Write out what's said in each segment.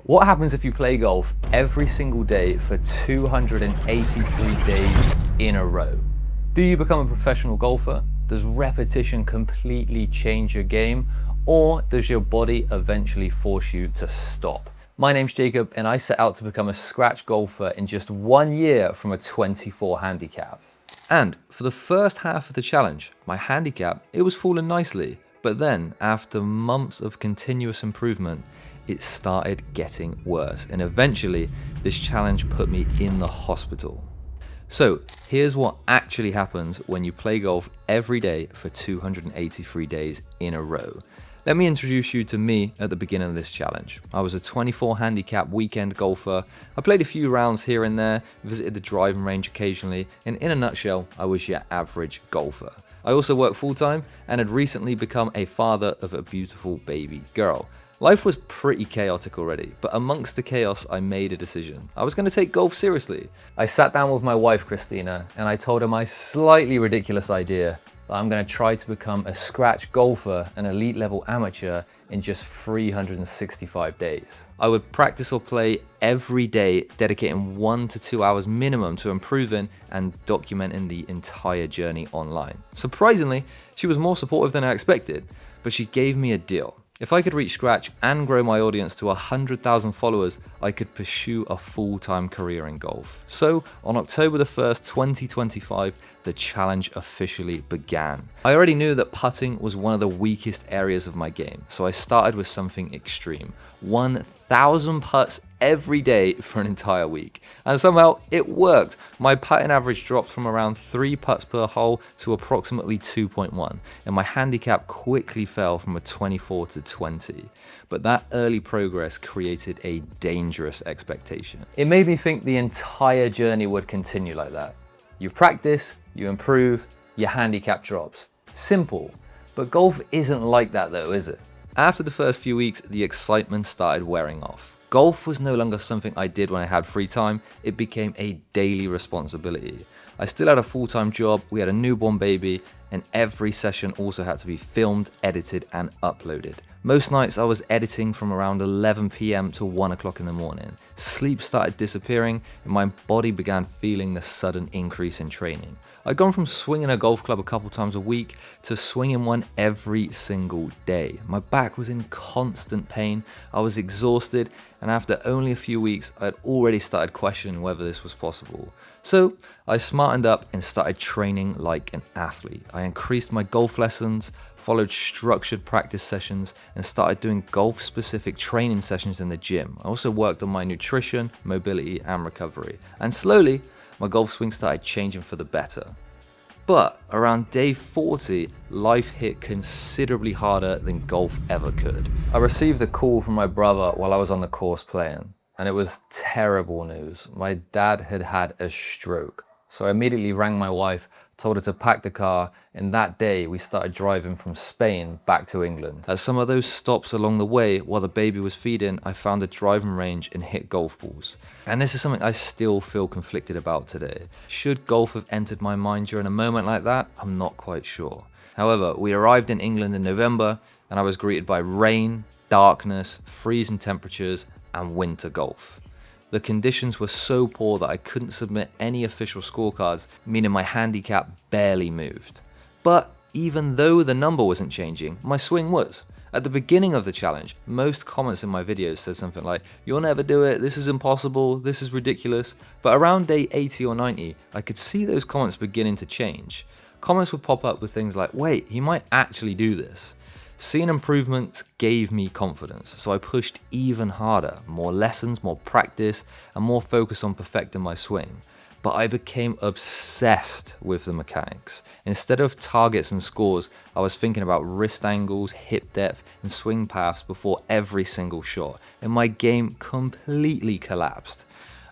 What happens if you play golf every single day for 283 days in a row? Do you become a professional golfer? Does repetition completely change your game? Or does your body eventually force you to stop? My name's Jacob and I set out to become a scratch golfer in just 1 year from a 24 handicap. And for the first half of the challenge, my handicap, it was falling nicely. But then, after months of continuous improvement, it started getting worse. And eventually, this challenge put me in the hospital. So here's what actually happens when you play golf every day for 283 days in a row. Let me introduce you to me at the beginning of this challenge. I was a 24 handicap weekend golfer. I played a few rounds here and there, visited the driving range occasionally, and in a nutshell, I was your average golfer. I also work full-time and had recently become a father of a beautiful baby girl. Life was pretty chaotic already, but amongst the chaos, I made a decision. I was going to take golf seriously. I sat down with my wife, Christina, and I told her my slightly ridiculous idea that I'm going to try to become a scratch golfer, an elite level amateur, in just 365 days. I would practice or play every day, dedicating 1 to 2 hours minimum to improving and documenting the entire journey online. Surprisingly, she was more supportive than I expected, but she gave me a deal. If I could reach scratch and grow my audience to 100,000 followers, I could pursue a full-time career in golf. So on October the 1st, 2025, the challenge officially began. I already knew that putting was one of the weakest areas of my game, so I started with something extreme. 1,000 putts every day for an entire week. And somehow it worked. My putting average dropped from around 3 putts per hole to approximately 2.1, and my handicap quickly fell from a 24 to 20. But that early progress created a dangerous expectation. It made me think the entire journey would continue like that. You practice, you improve, your handicap drops. Simple. But golf isn't like that though, is it? After the first few weeks, the excitement started wearing off. Golf was no longer something I did when I had free time, it became a daily responsibility. I still had a full-time job, we had a newborn baby, and every session also had to be filmed, edited, and uploaded. Most nights I was editing from around 11 PM to 1 o'clock in the morning. Sleep started disappearing and my body began feeling the sudden increase in training. I'd gone from swinging a golf club a couple times a week to swinging one every single day. My back was in constant pain, I was exhausted, and after only a few weeks, I had already started questioning whether this was possible. So I smartened up and started training like an athlete. I increased my golf lessons, followed structured practice sessions, and started doing golf-specific training sessions in the gym. I also worked on my nutrition, mobility, and recovery. And slowly, my golf swing started changing for the better. But around day 40, life hit considerably harder than golf ever could. I received a call from my brother while I was on the course playing, and it was terrible news. My dad had had a stroke. So I immediately rang my wife, told her to pack the car, and that day we started driving from Spain back to England. At some of those stops along the way, while the baby was feeding, I found a driving range and hit golf balls. And this is something I still feel conflicted about today. Should golf have entered my mind during a moment like that? I'm not quite sure. However, we arrived in England in November, and I was greeted by rain, darkness, freezing temperatures, and winter golf. The conditions were so poor that I couldn't submit any official scorecards, meaning my handicap barely moved. But even though the number wasn't changing, my swing was. At the beginning of the challenge, most comments in my videos said something like, "You'll never do it, this is impossible, this is ridiculous." But around day 80 or 90, I could see those comments beginning to change. Comments would pop up with things like, "Wait, he might actually do this." Seeing improvements gave me confidence, so I pushed even harder, more lessons, more practice, and more focus on perfecting my swing. But I became obsessed with the mechanics. Instead of targets and scores, I was thinking about wrist angles, hip depth, and swing paths before every single shot, and my game completely collapsed.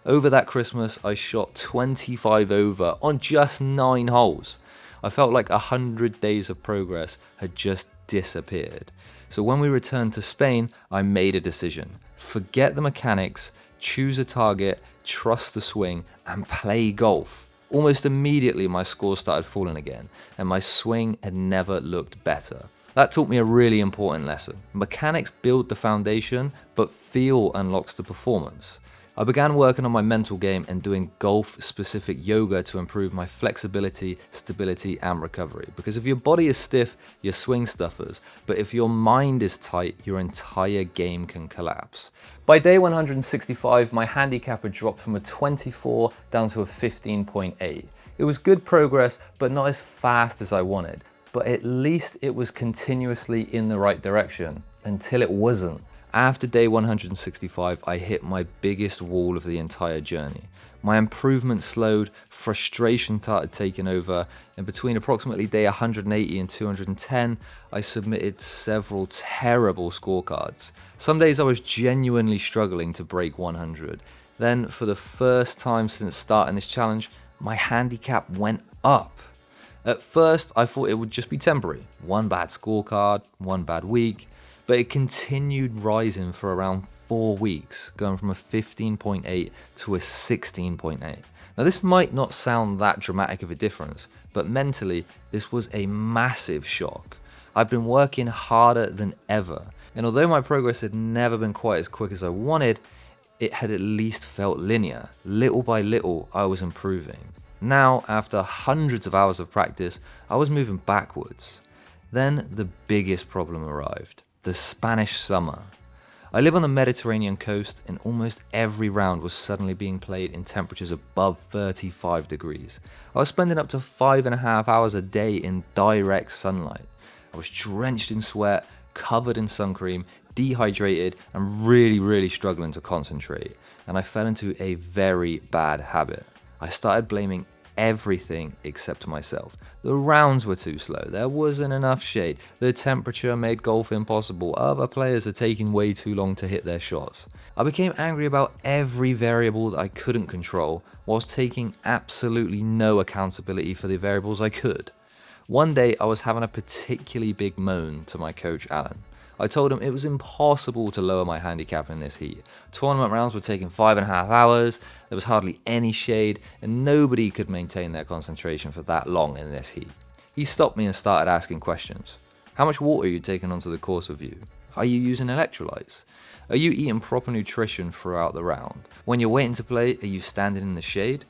Over that Christmas, I shot 25 over on just 9 holes. I felt like 100 days of progress had just disappeared. So when we returned to Spain, I made a decision. Forget the mechanics, choose a target, trust the swing, and play golf. Almost immediately my scores started falling again, and my swing had never looked better. That taught me a really important lesson. Mechanics build the foundation, but feel unlocks the performance. I began working on my mental game and doing golf-specific yoga to improve my flexibility, stability, and recovery. Because if your body is stiff, your swing stuffers. But if your mind is tight, your entire game can collapse. By day 165, my handicap had dropped from a 24 down to a 15.8. It was good progress, but not as fast as I wanted. But at least it was continuously in the right direction, until it wasn't. After day 165, I hit my biggest wall of the entire journey. My improvement slowed, frustration started taking over, and between approximately day 180 and 210, I submitted several terrible scorecards. Some days I was genuinely struggling to break 100. Then, for the first time since starting this challenge, my handicap went up. At first, I thought it would just be temporary. One bad scorecard, one bad week. But it continued rising for around 4 weeks, going from a 15.8 to a 16.8. Now this might not sound that dramatic of a difference, but mentally this was a massive shock. I've been working harder than ever, and although my progress had never been quite as quick as I wanted, it had at least felt linear. Little by little, I was improving. Now, after hundreds of hours of practice, I was moving backwards. Then the biggest problem arrived. The Spanish summer. I live on the Mediterranean coast, and almost every round was suddenly being played in temperatures above 35 degrees. I was spending up to 5.5 hours a day in direct sunlight. I was drenched in sweat, covered in sun cream, dehydrated, and really struggling to concentrate. And I fell into a very bad habit. I started blaming everything except myself. The rounds were too slow, there wasn't enough shade, the temperature made golf impossible, other players are taking way too long to hit their shots. I became angry about every variable that I couldn't control, whilst taking absolutely no accountability for the variables I could. One day I was having a particularly big moan to my coach Alan. I told him it was impossible to lower my handicap in this heat. Tournament rounds were taking 5.5 hours, there was hardly any shade, and nobody could maintain their concentration for that long in this heat. He stopped me and started asking questions. How much water are you taking onto the course with you? Are you using electrolytes? Are you eating proper nutrition throughout the round? When you're waiting to play, are you standing in the shade?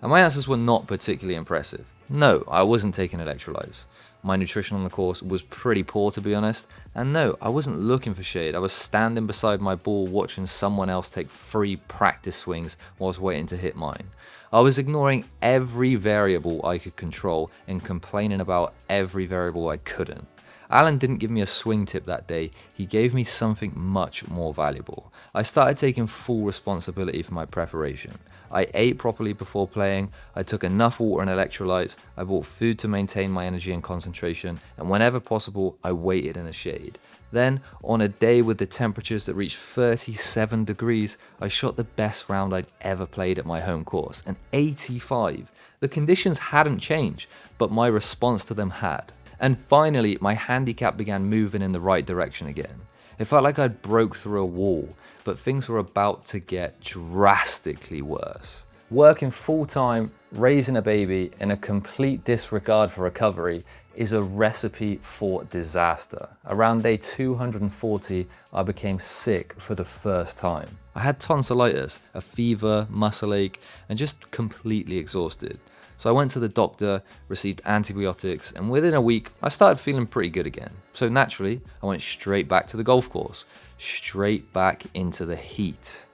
And my answers were not particularly impressive. No, I wasn't taking electrolytes. My nutrition on the course was pretty poor, to be honest. And no, I wasn't looking for shade. I was standing beside my ball watching someone else take 3 practice swings whilst waiting to hit mine. I was ignoring every variable I could control and complaining about every variable I couldn't. Alan didn't give me a swing tip that day, he gave me something much more valuable. I started taking full responsibility for my preparation. I ate properly before playing, I took enough water and electrolytes, I bought food to maintain my energy and concentration, and whenever possible, I waited in the shade. Then, on a day with the temperatures that reached 37 degrees, I shot the best round I'd ever played at my home course, an 85. The conditions hadn't changed, but my response to them had. And finally, my handicap began moving in the right direction again. It felt like I'd broke through a wall, but things were about to get drastically worse. Working full-time, raising a baby, and a complete disregard for recovery is a recipe for disaster. Around day 240, I became sick for the first time. I had tonsillitis, a fever, muscle ache, and just completely exhausted. So I went to the doctor, received antibiotics, and within a week, I started feeling pretty good again. So naturally, I went straight back to the golf course, straight back into the heat,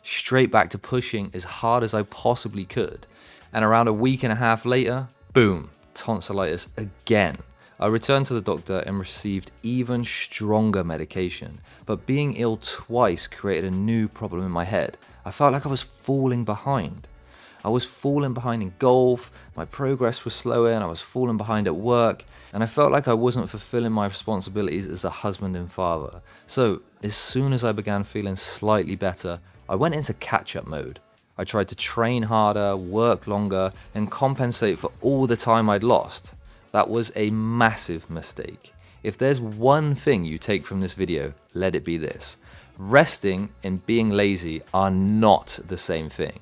straight back to pushing as hard as I possibly could. And around a week and a half later, boom, tonsillitis again. I returned to the doctor and received even stronger medication, but being ill twice created a new problem in my head. I felt like I was falling behind. I was falling behind in golf, my progress was slower, and I was falling behind at work, and I felt like I wasn't fulfilling my responsibilities as a husband and father. So, as soon as I began feeling slightly better, I went into catch-up mode. I tried to train harder, work longer, and compensate for all the time I'd lost. That was a massive mistake. If there's one thing you take from this video, let it be this. Resting and being lazy are not the same thing.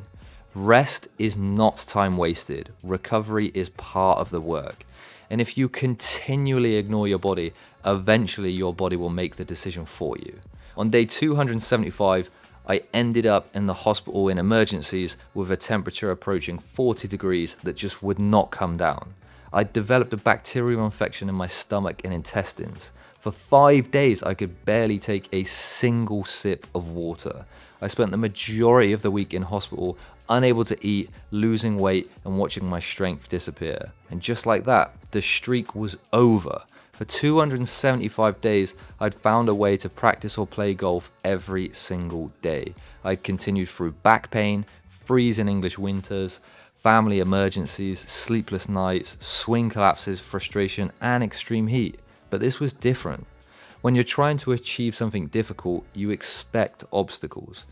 Rest is not time wasted. Recovery is part of the work. And if you continually ignore your body, eventually your body will make the decision for you. On day 275, I ended up in the hospital in emergencies with a temperature approaching 40 degrees that just would not come down. I developed a bacterial infection in my stomach and intestines. For 5 days, I could barely take a single sip of water. I spent the majority of the week in hospital, unable to eat, losing weight, and watching my strength disappear. And just like that, the streak was over. For 275 days, I'd found a way to practice or play golf every single day. I'd continued through back pain, freezing English winters, family emergencies, sleepless nights, swing collapses, frustration, and extreme heat. But this was different. When you're trying to achieve something difficult, you expect obstacles.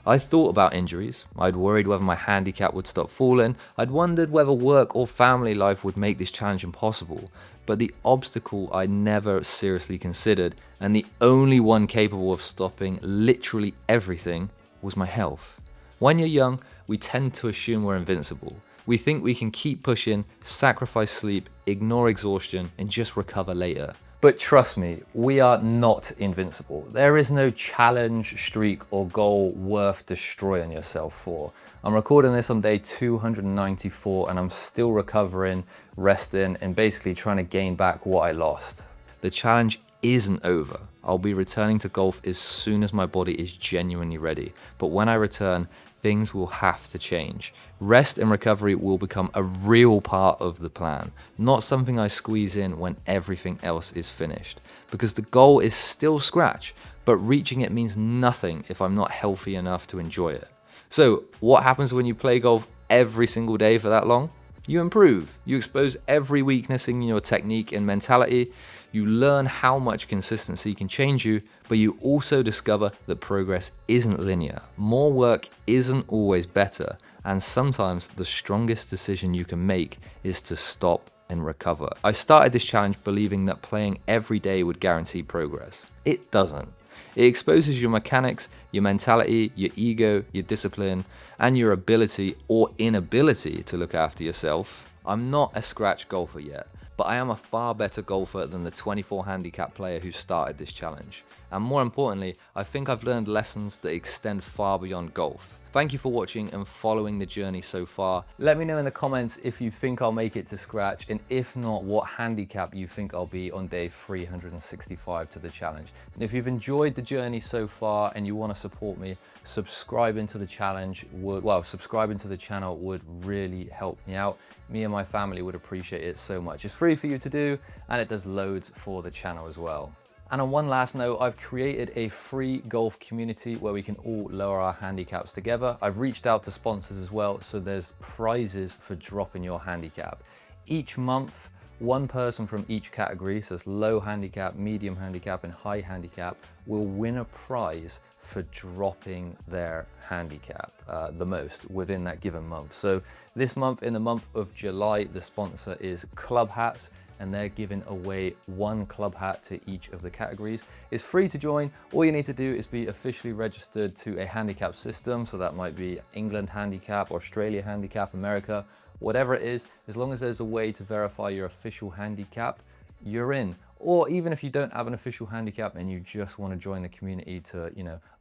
I thought about injuries. I'd worried whether my handicap would stop falling. I'd wondered whether work or family life would make this challenge impossible. But the obstacle I never seriously considered, and the only one capable of stopping literally everything, was my health. When you're young, we tend to assume we're invincible. We think we can keep pushing, sacrifice sleep, ignore exhaustion, and just recover later. But trust me, we are not invincible. There is no challenge, streak, or goal worth destroying yourself for. I'm recording this on day 294 and I'm still recovering, resting, and basically trying to gain back what I lost. The challenge isn't over. I'll be returning to golf as soon as my body is genuinely ready. But when I return, things will have to change. Rest and recovery will become a real part of the plan, not something I squeeze in when everything else is finished. Because the goal is still scratch, but reaching it means nothing if I'm not healthy enough to enjoy it. So what happens when you play golf every single day for that long? You improve. You expose every weakness in your technique and mentality. You learn how much consistency can change you, but you also discover that progress isn't linear. More work isn't always better, and sometimes the strongest decision you can make is to stop and recover. I started this challenge believing that playing every day would guarantee progress. It doesn't. It exposes your mechanics, your mentality, your ego, your discipline, and your ability or inability to look after yourself. I'm not a scratch golfer yet, but I am a far better golfer than the 24 handicap player who started this challenge. And more importantly, I think I've learned lessons that extend far beyond golf. Thank you for watching and following the journey so far. Let me know in the comments if you think I'll make it to scratch, and if not, what handicap you think I'll be on day 365 to the challenge. And if you've enjoyed the journey so far and you want to support me, subscribing to the channel would really help me out. Me and my family would appreciate it so much. It's free for you to do, and it does loads for the channel as well. And on one last note, I've created a free golf community where we can all lower our handicaps together. I've reached out to sponsors as well, so there's prizes for dropping your handicap. Each month, one person from each category, so it's low handicap, medium handicap, and high handicap, will win a prize for dropping their handicap the most within that given month. So this month, in the month of July, the sponsor is Club Hats, and they're giving away one club hat to each of the categories. It's free to join. All you need to do is be officially registered to a handicap system. So that might be England handicap, Australia handicap, America, whatever it is. As long as there's a way to verify your official handicap, you're in. Or even if you don't have an official handicap and you just want to join the community to,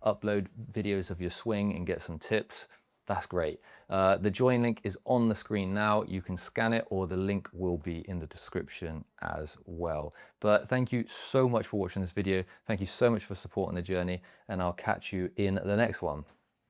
upload videos of your swing and get some tips, that's great. The join link is on the screen now. You can scan it, or the link will be in the description as well. But thank you so much for watching this video. Thank you so much for supporting the journey, and I'll catch you in the next one.